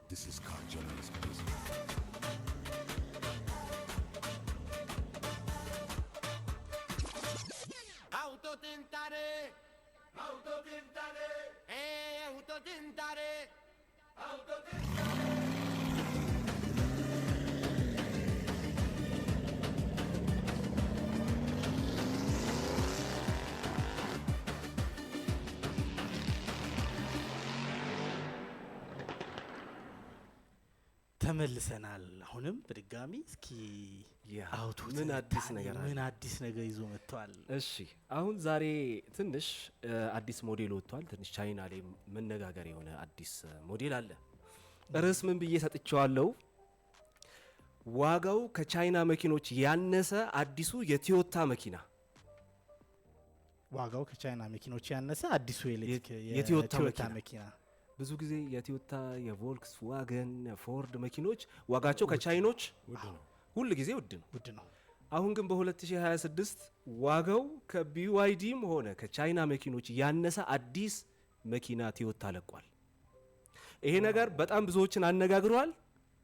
This is car journalism. Autotentare, autotentare, autotentare, autotentare. ተመልሰናል። አሁንም በድጋሚ እስኪ ምን አዲስ ነገር ይዞ መጥቷል? እሺ አሁን ዛሬ ትንሽ አዲስ ሞዴል ወጥቷል። ትንሽ ቻይና ላይ መነጋገር የሆነ አዲስ ሞዴል አለ። ርዕስ ምን ብዬ ሰጥቼዋለሁ? ዋጋው ከቻይና መኪኖች ያነሰ አዲሱ የቶዮታ መኪና። ዋጋው ከቻይና መኪኖች ያነሰ አዲሱ የቶዮታ መኪና። ብዙ ጊዜ የቶዮታ የቮልክስ ዋገን ፎርድ መኪኖች ዋጋቸው ከቻይኖች ሁሉ ጊዜ ውድ ነው። አሁን ግን በ2026 ዋጋው ከቢዋይዲም ሆነ ከቻይና መኪኖች ያነሰ አዲስ መኪና ቶዮታ ለቋል። ይሄ ነገር በጣም ብዙዎችን አነጋግሯል።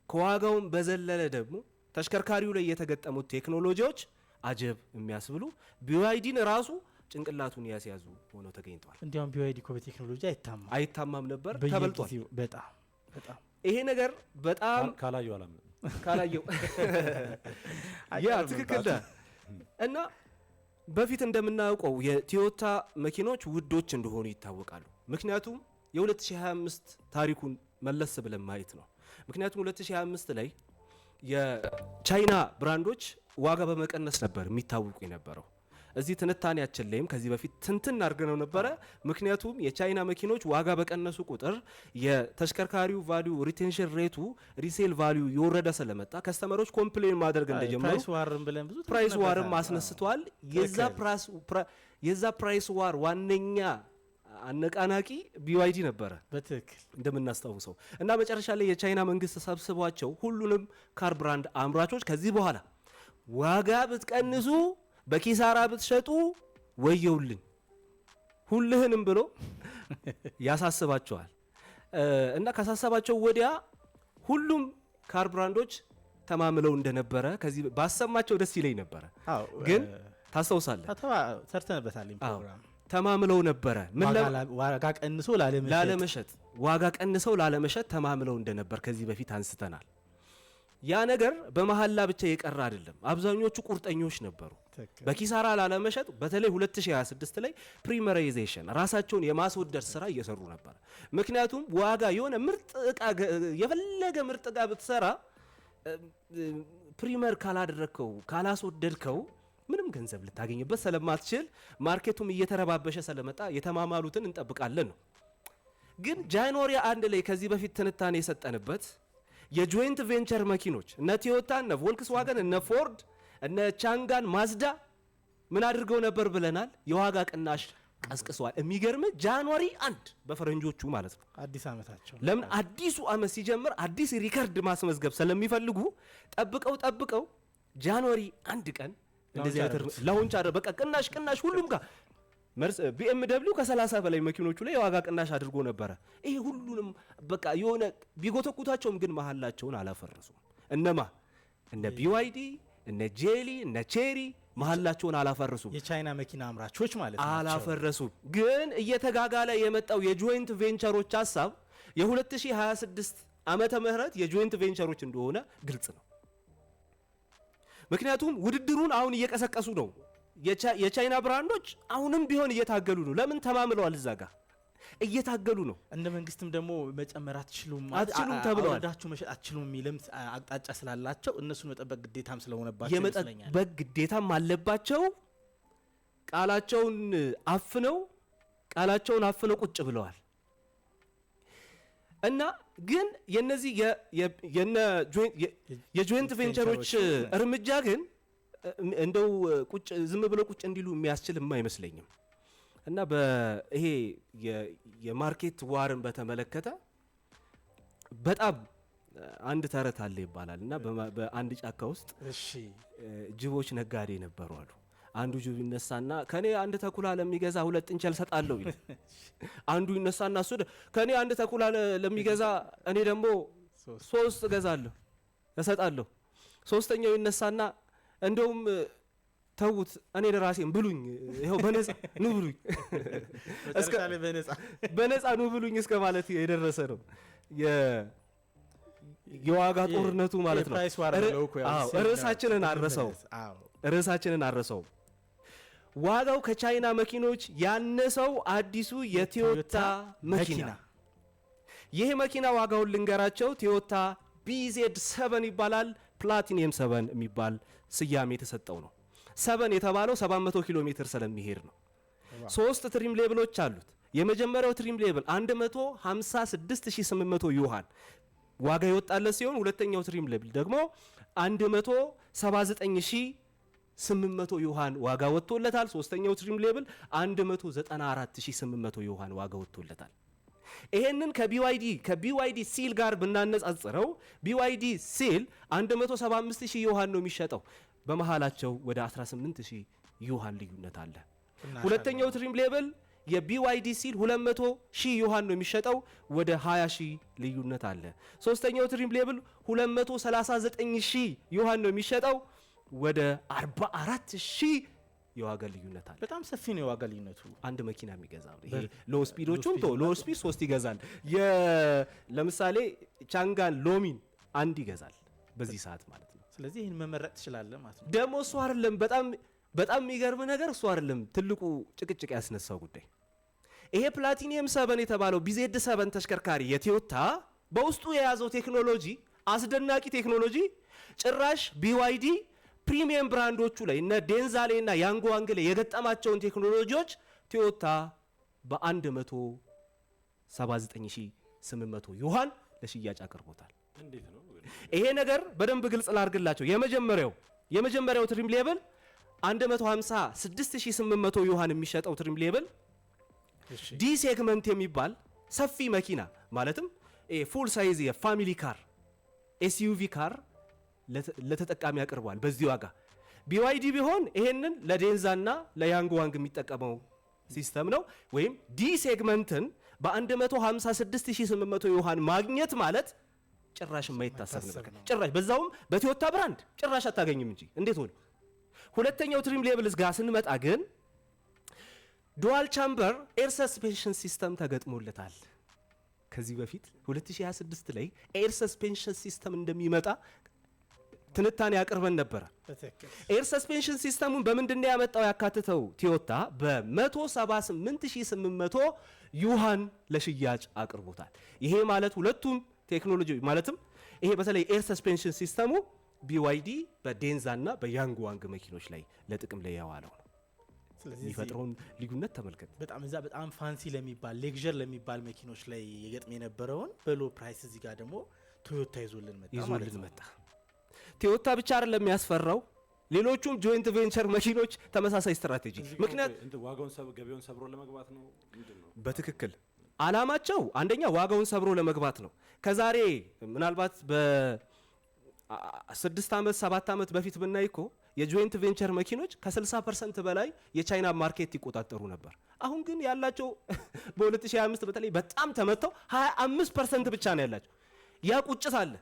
ከዋጋውም በዘለለ ደግሞ ተሽከርካሪው ላይ የተገጠሙት ቴክኖሎጂዎች አጀብ የሚያስብሉ ቢዋይዲን ራሱ ጭንቅላቱን ያስያዙ ሆነው ተገኝተዋል። እንዲያውም ቢዋይዲ እኮ በቴክኖሎጂ አይታማም ነበር፣ ተበልጧል። በጣም ይሄ ነገር በጣም ካላየው ያ ትክክል ነው። እና በፊት እንደምናውቀው የቶዮታ መኪኖች ውዶች እንደሆኑ ይታወቃሉ። ምክንያቱም የ2025 ታሪኩን መለስ ብለን ማየት ነው። ምክንያቱም 2025 ላይ የቻይና ብራንዶች ዋጋ በመቀነስ ነበር የሚታወቁ የነበረው። እዚህ ትንታኔያችን ላይም ከዚህ በፊት ትንትን አድርገነው ነበረ። ምክንያቱም የቻይና መኪኖች ዋጋ በቀነሱ ቁጥር የተሽከርካሪው ቫልዩ ሪቴንሽን ሬቱ ሪሴል ቫልዩ የወረደ ስለመጣ ከስተመሮች ኮምፕሌን ማድረግ እንደጀመሩ ፕራይስ ዋርም አስነስተዋል። የዛ ፕራይስ ዋር ዋነኛ አነቃናቂ ቢዋይዲ ነበረ በትክክል እንደምናስታውሰው። እና መጨረሻ ላይ የቻይና መንግስት ሰብስቧቸው ሁሉንም ካር ብራንድ አምራቾች ከዚህ በኋላ ዋጋ ብትቀንሱ በኪሳራ ብትሸጡ ወየውልን ሁልህንም ብሎ ያሳስባቸዋል። እና ካሳሰባቸው ወዲያ ሁሉም ካር ብራንዶች ተማምለው እንደነበረ ከዚህ ባሰማቸው ደስ ይለኝ ነበረ። ግን ታስታውሳለህ ሰርተንበታል ፕሮግራም ተማምለው ነበረ ዋጋ ቀንሰው ላለመሸጥ ተማምለው እንደነበር ከዚህ በፊት አንስተናል። ያ ነገር በመሐላ ብቻ የቀረ አይደለም። አብዛኞቹ ቁርጠኞች ነበሩ በኪሳራ ላለመሸጥ። በተለይ 2026 ላይ ፕሪመራይዜሽን ራሳቸውን የማስወደድ ስራ እየሰሩ ነበር። ምክንያቱም ዋጋ የሆነ ምርጥ እቃ የፈለገ ምርጥ እቃ ብትሰራ ፕሪመር ካላደረከው ካላስወደድከው ምንም ገንዘብ ልታገኝበት ስለማትችል ማርኬቱም እየተረባበሸ ስለመጣ የተማማሉትን እንጠብቃለን ነው። ግን ጃንዋሪ 1 ላይ ከዚህ በፊት ትንታኔ የሰጠንበት የጆይንት ቬንቸር መኪኖች እነ ቶዮታ እነ ቮልክስዋገን እነ ፎርድ እነ ቻንጋን ማዝዳ ምን አድርገው ነበር ብለናል? የዋጋ ቅናሽ ቀስቅሰዋል። የሚገርም ጃንዋሪ 1 በፈረንጆቹ ማለት ነው አዲስ ዓመታቸው። ለምን አዲሱ ዓመት ሲጀምር አዲስ ሪከርድ ማስመዝገብ ስለሚፈልጉ ጠብቀው ጃንዋሪ 1 ቀን እንደዚህ አይነት ላውንች አደረገ። በቃ ቅናሽ ሁሉም ጋር BMW ከ30 በላይ መኪኖቹ ላይ የዋጋ ቅናሽ አድርጎ ነበረ። ይሄ ሁሉንም በቃ የሆነ ቢጎተኩታቸውም ግን መሐላቸውን አላፈረሱም። እነ BYD እነ ጄሊ እነ ቼሪ መሐላቸውን አላፈረሱም። የቻይና መኪና አምራቾች ማለት ነው አላፈረሱም። ግን እየተጋጋለ የመጣው የጆይንት ቬንቸሮች ሐሳብ የ2026 ዓመተ ምህረት የጆይንት ቬንቸሮች እንደሆነ ግልጽ ነው። ምክንያቱም ውድድሩን አሁን እየቀሰቀሱ ነው። የቻይና ብራንዶች አሁንም ቢሆን እየታገሉ ነው። ለምን ተማምለዋል፣ እዛ ጋር እየታገሉ ነው። እንደ መንግስትም ደግሞ መጨመር አትችሉም ተብለዋል። ወዳችሁ መሸጥ አትችሉም የሚልም አቅጣጫ ስላላቸው እነሱን መጠበቅ ግዴታም ስለሆነባቸው የመጠበቅ ግዴታም አለባቸው። ቃላቸውን አፍነው ቁጭ ብለዋል። እና ግን የነዚህ የጆይንት ቬንቸሮች እርምጃ ግን እንደው ዝም ብሎ ቁጭ እንዲሉ የሚያስችልም አይመስለኝም። እና በይሄ የማርኬት ዋርን በተመለከተ በጣም አንድ ተረት አለ ይባላል። እና በአንድ ጫካ ውስጥ ጅቦች ነጋዴ ነበሩ አሉ። አንዱ ጅብ ይነሳና ከኔ አንድ ተኩላ ለሚገዛ 2 ጥንቸል ሰጣለሁ ይላል። አንዱ ይነሳና እሱ ከኔ አንድ ተኩላ ለሚገዛ እኔ ደግሞ 3 እገዛለሁ እሰጣለሁ። ሶስተኛው ይነሳና እንደውም ተውት እኔ ለራሴን ብሉኝ ይሄው በነፃ ኑ ብሉኝ እስከ በነፃ ኑ ብሉኝ እስከ ማለት የደረሰ ነው የዋጋ ጦርነቱ ማለት ነው። ርዕሳችንን አረሰው። ዋጋው ከቻይና መኪኖች ያነሰው አዲሱ የቶዮታ መኪና። ይሄ መኪና ዋጋውን ልንገራቸው። ቶዮታ BZ7 ይባላል። ፕላቲኒየም 7 የሚባል ስያሜ የተሰጠው ነው። 7 የተባለው 700 ኪሎ ሜትር ስለሚሄድ ነው። 3 ትሪም ሌብሎች አሉት። የመጀመሪያው ትሪም ሌብል 156800 ዩዋን ዋጋ የወጣለት ሲሆን ሁለተኛው ትሪም ሌብል ደግሞ 179800 ዩዋን ዋጋ ወጥቶለታል። ሶስተኛው ትሪም ሌብል 194800 ዩዋን ዋጋ ወጥቶለታል። ይሄንን ከቢዋይዲ ሲል ጋር ብናነጻጽረው BYD ሲል 175000 ዩዋን ነው የሚሸጠው። በመሃላቸው ወደ 18000 ዩዋን ልዩነት አለ። ሁለተኛው ትሪም ሌብል የBYD ሲል 200,000 ዩዋን ነው የሚሸጠው። ወደ 20,000 ልዩነት አለ። ሶስተኛው ትሪም ሌብል 239,000 ዩዋን ነው የሚሸጠው። ወደ 44,000 የዋጋ ልዩነት አለ። በጣም ሰፊ ነው የዋጋ ልዩነቱ። አንድ መኪና የሚገዛው ይሄ ሎ ስፒዶቹን ሎ ስፒድ 3 ይገዛል። ለምሳሌ ቻንጋን ሎሚን 1 ይገዛል በዚህ ሰዓት ማለት ነው። ስለዚህ ይሄን መመረጥ ትችላለህ ማለት ነው። ደግሞ እሱ አይደለም በጣም የሚገርም ነገር እሱ አይደለም ትልቁ ጭቅጭቅ ያስነሳው ጉዳይ። ይሄ ፕላቲኒየም 7 የተባለው BZ7 ተሽከርካሪ የቶዮታ በውስጡ የያዘው ቴክኖሎጂ አስደናቂ ቴክኖሎጂ ጭራሽ BYD ፕሪሚየም ብራንዶቹ ላይ እነ ዴንዛሌ እና ያንግዋንግ ላይ የገጠማቸውን ቴክኖሎጂዎች ቶዮታ በ179800 ዩዋን ለሽያጭ አቅርቦታል። ይሄ ነገር በደንብ ግልጽ ላድርግላቸው። የመጀመሪያው ትሪም ሌብል 156800 ዩዋን የሚሸጠው ትሪም ሌብል ዲ ሴግመንት የሚባል ሰፊ መኪና ማለትም ፉል ሳይዝ የፋሚሊ ካር SUV ካር ለተጠቃሚ አቅርቧል በዚህ ዋጋ። BYD ቢሆን ይሄንን ለዴንዛና ለያንግዋንግ የሚጠቀመው ሲስተም ነው። ወይም ዲ ሴግመንትን በ156800 ዩዋን ማግኘት ማለት ጭራሽ የማይታሰብ ነገር። ጭራሽ በዛውም በቶዮታ ብራንድ ጭራሽ አታገኝም እንጂ እንዴት ሆነ? ሁለተኛው ትሪም ሌብልስ ጋር ስንመጣ ግን ዱዋል ቻምበር ኤር ሰስፔንሽን ሲስተም ተገጥሞለታል። ከዚህ በፊት 2026 ላይ ኤር ሰስፔንሽን ሲስተም እንደሚመጣ ትንታኔ ያቀርበን ነበር። ኤር ሰስፔንሽን ሲስተሙን በምንድነው ያመጣው ያካተተው? ቶዮታ በ178800 ዩዋን ለሽያጭ አቅርቦታል። ይሄ ማለት ሁለቱም ቴክኖሎጂ ማለትም ይሄ በተለይ ኤር ሰስፔንሽን ሲስተሙ BYD በዴንዛ እና በያንግዋንግ መኪኖች ላይ ለጥቅም ላይ ያዋለው ነው። ስለዚህ የሚፈጥረውን ልዩነት ተመልከት። በጣም ፋንሲ ለሚባል ሌክዠር ለሚባል መኪኖች ላይ የገጥም የነበረውን በሎ ፕራይስ እዚህ ጋር ደግሞ ቶዮታ ይዞልን መጣ። ቶዮታ ብቻ አይደለም የሚያስፈራው፣ ሌሎቹም ጆይንት ቬንቸር መኪኖች ተመሳሳይ ስትራቴጂ ምክንያት ገበያውን ሰብሮ ለመግባት ነው። ምንድነው በትክክል አላማቸው? አንደኛ ዋጋውን ሰብሮ ለመግባት ነው። ከዛሬ ምናልባት በ6 ዓመት 7 ዓመት በፊት ብናይ እኮ የጆይንት ቬንቸር መኪኖች ከ60% በላይ የቻይና ማርኬት ይቆጣጠሩ ነበር። አሁን ግን ያላቸው በ2025 በተለይ በጣም ተመተው 25% ብቻ ነው ያላቸው። ያ ቁጭት አለ።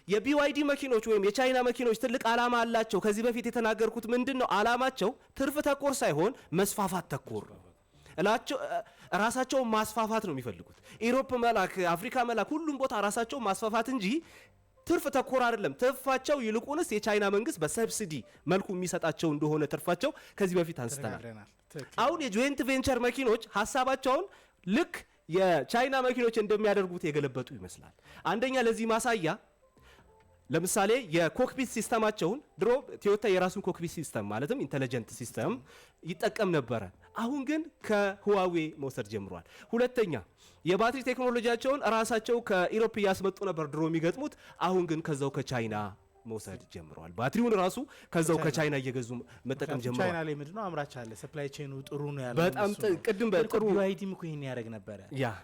የBYD መኪኖች ወይም የቻይና መኪኖች ትልቅ አላማ አላቸው። ከዚህ በፊት የተናገርኩት ምንድነው አላማቸው? ትርፍ ተኮር ሳይሆን መስፋፋት ተኮር ራሳቸውን ማስፋፋት ነው የሚፈልጉት። ኢሮፕ መላክ፣ አፍሪካ መላክ፣ ሁሉም ቦታ ራሳቸውን ማስፋፋት እንጂ ትርፍ ተኮር አይደለም። ትርፋቸው ይልቁንስ የቻይና መንግስት በሰብሲዲ መልኩ የሚሰጣቸው እንደሆነ ትርፋቸው ከዚህ በፊት አንስተናል። አሁን የጆይንት ቬንቸር መኪኖች ሐሳባቸውን ልክ የቻይና መኪኖች እንደሚያደርጉት የገለበጡ ይመስላል። አንደኛ ለዚህ ማሳያ ለምሳሌ የኮክፒት ሲስተማቸውን ድሮ ቶዮታ የራሱን ኮክፒት ሲስተም ማለትም ኢንተለጀንት ሲስተም ይጠቀም ነበረ። አሁን ግን ከሁዋዌ መውሰድ ጀምሯል። ሁለተኛ የባትሪ ቴክኖሎጂያቸውን ራሳቸው ከኢሮፕ እያስመጡ ነበር ድሮ የሚገጥሙት። አሁን ግን ከዛው ከቻይና መውሰድ ጀምረዋል። ባትሪውን ራሱ ከዛው ከቻይና እየገዙ መጠቀም ጀምረዋል። ቻይና ላይ ምንድነው አምራች አለ፣ ሰፕላይ ቼኑ ጥሩ ነው ያለው። በጣም ቅድም በጥሩ BYDም እኮ ይሄን ያደርግ ነበረ።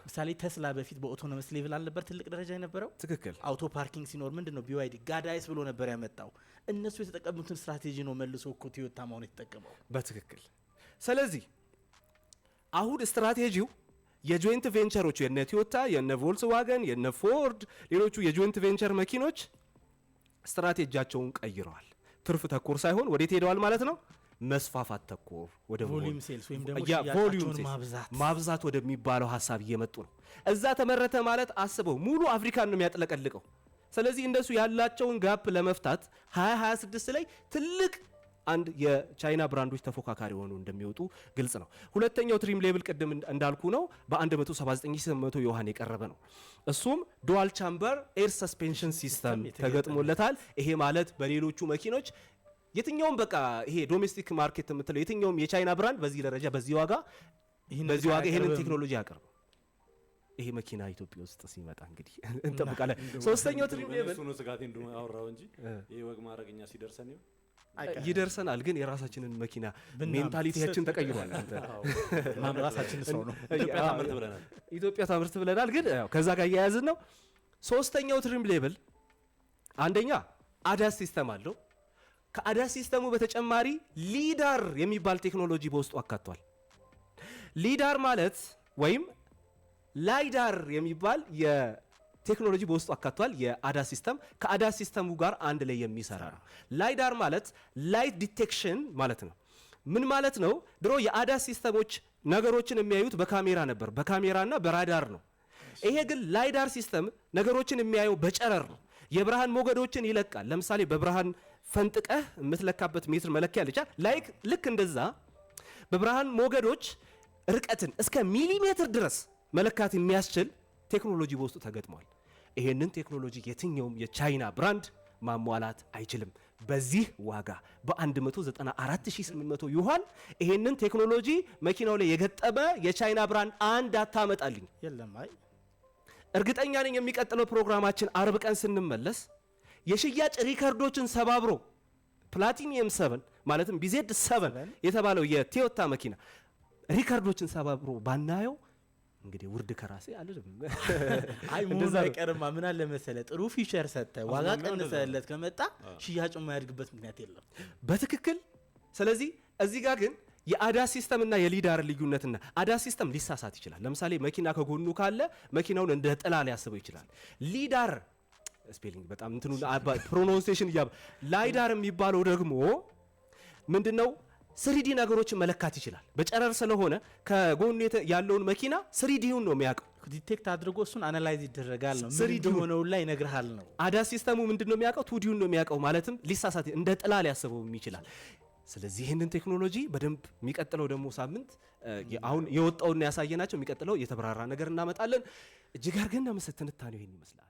ምሳሌ ተስላ በፊት በኦቶኖመስ ሌቭል አልነበር ትልቅ ደረጃ የነበረው? ትክክል። አውቶ ፓርኪንግ ሲኖር ምንድነው BYD ጋዳይስ ብሎ ነበር ያመጣው። እነሱ የተጠቀሙትን ስትራቴጂ ነው መልሶ እኮ ቶዮታ ማሁን የተጠቀመው። በትክክል። ስለዚህ አሁን ስትራቴጂው የጆይንት ቬንቸሮቹ የነ ቶዮታ፣ የነ ቮልክስዋገን፣ የነ ፎርድ ሌሎቹ የጆይንት ቬንቸር መኪኖች ስትራቴጂያቸውን ቀይረዋል። ትርፍ ተኮር ሳይሆን ወዴት ሄደዋል ማለት ነው? መስፋፋት ተኮር ወደ ቮሊዩም ሴልስ ወይም ደግሞ ቮሊዩም ማብዛት ወደሚባለው ሀሳብ እየመጡ ነው። እዛ ተመረተ ማለት አስበው ሙሉ አፍሪካን ነው የሚያጥለቀልቀው። ስለዚህ እንደሱ ያላቸውን ጋፕ ለመፍታት 2026 ላይ ትልቅ አንድ የቻይና ብራንዶች ተፎካካሪ ሆኑ እንደሚወጡ ግልጽ ነው። ሁለተኛው ትሪም ሌብል ቅድም እንዳልኩ ነው በ179800 ዮሐን የቀረበ ነው። እሱም ዱዋል ቻምበር ኤር ሰስፔንሽን ሲስተም ተገጥሞለታል። ይሄ ማለት በሌሎቹ መኪኖች የትኛውም በቃ ይሄ ዶሜስቲክ ማርኬት የምትለው የትኛውም የቻይና ብራንድ በዚህ ደረጃ በዚህ ዋጋ ይሄንን ቴክኖሎጂ ያቀርብ። ይሄ መኪና ኢትዮጵያ ውስጥ ሲመጣ እንግዲህ እንጠብቃለን። ሶስተኛው ትሪም ሌብል እሱ ነው ስጋቴ እንደው አወራው እንጂ ይሄ ወግ ማረግኛ ሲደርሰን ይደርሰናል። ግን የራሳችንን መኪና ሜንታሊቲያችን ተቀይሯል። ራሳችን ሰው ነው ኢትዮጵያ ታምርት ብለናል። ግን ከዛ ጋር እያያዝን ነው። ሶስተኛው ትሪም ሌብል አንደኛ አዳስ ሲስተም አለው። ከአዳስ ሲስተሙ በተጨማሪ ሊዳር የሚባል ቴክኖሎጂ በውስጡ አካቷል። ሊዳር ማለት ወይም ላይዳር የሚባል ቴክኖሎጂ በውስጡ አካቷል። የአዳስ ሲስተም ከአዳስ ሲስተሙ ጋር አንድ ላይ የሚሰራ ነው። ላይዳር ማለት ላይት ዲቴክሽን ማለት ነው። ምን ማለት ነው? ድሮ የአዳስ ሲስተሞች ነገሮችን የሚያዩት በካሜራ ነበር፣ በካሜራና በራዳር ነው። ይሄ ግን ላይዳር ሲስተም ነገሮችን የሚያየው በጨረር ነው። የብርሃን ሞገዶችን ይለቃል። ለምሳሌ በብርሃን ፈንጥቀህ የምትለካበት ሜትር መለኪያ ልቻ ላይክ ልክ እንደዛ በብርሃን ሞገዶች ርቀትን እስከ ሚሊሜትር ድረስ መለካት የሚያስችል ቴክኖሎጂ በውስጡ ተገጥሟል። ይሄንን ቴክኖሎጂ የትኛውም የቻይና ብራንድ ማሟላት አይችልም። በዚህ ዋጋ በ194800 ዩዋን ይሄንን ቴክኖሎጂ መኪናው ላይ የገጠመ የቻይና ብራንድ አንድ አታመጣልኝ የለም። አይ እርግጠኛ ነኝ የሚቀጥለው ፕሮግራማችን አርብ ቀን ስንመለስ የሽያጭ ሪከርዶችን ሰባብሮ ፕላቲኒየም 7 ማለትም BZ 7 የተባለው የቶዮታ መኪና ሪከርዶችን ሰባብሮ ባናየው እንግዲህ ውርድ ከራሴ አይደለም። አይ ሙሉ አይቀርማ። ምን አለ መሰለ ጥሩ ፊቸር ሰጠ ዋጋ ቀንሰለት ከመጣ ሽያጩ የማያድግበት ምክንያት የለም። በትክክል። ስለዚህ እዚህ ጋር ግን የአዳስ ሲስተም እና የሊዳር ልዩነትና አዳስ ሲስተም ሊሳሳት ይችላል። ለምሳሌ መኪና ከጎኑ ካለ መኪናውን እንደ ጥላ ሊያስበው ይችላል። ሊዳር ስፔሊንግ በጣም እንትኑ ፕሮናንሴሽን ላይዳር የሚባለው ደግሞ ምንድነው? 3D ነገሮችን መለካት ይችላል። በጨረር ስለሆነ ከጎኑ ያለውን መኪና 3Dውን ነው የሚያውቀው። ዲቴክት አድርጎ እሱን አናላይዝ ይደረጋል ነው 3D ሆነው ላይ ይነግርሃል ነው። አዳስ ሲስተሙ ምንድነው የሚያውቀው? 2Dውን ነው የሚያውቀው። ማለትም ሊሳሳት እንደ ጥላ ሊያስበው ይችላል። ስለዚህ ይህንን ቴክኖሎጂ በደንብ የሚቀጥለው ደግሞ ሳምንት አሁን የወጣውና ያሳየናቸው የሚቀጥለው የተብራራ ነገር እናመጣለን። እጅግ አድርገን ትንታኔው ይሄን ይመስላል።